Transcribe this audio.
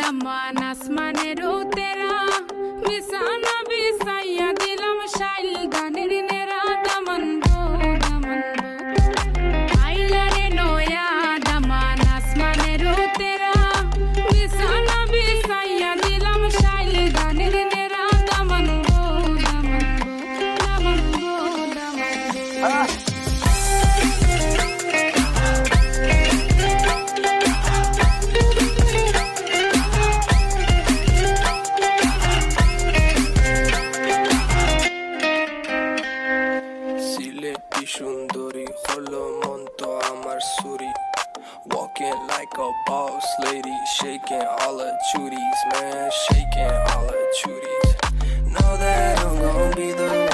দামান আসমানের তেরা বিছানা বিছাইয়া দিলাম শাইল গানের নেরা দামান গো দামান আইলা রে নয়া দামান আসমানের তেরা বিছানা বিছাইয়া দিলাম শাইল গানের নেরা দামান গো দামান গো দামান গো সুন্দরী হলো মন তো আমার সুরি walking like a boss lady shaking all her chuties man shaking all her chuties know that I'm gonna be the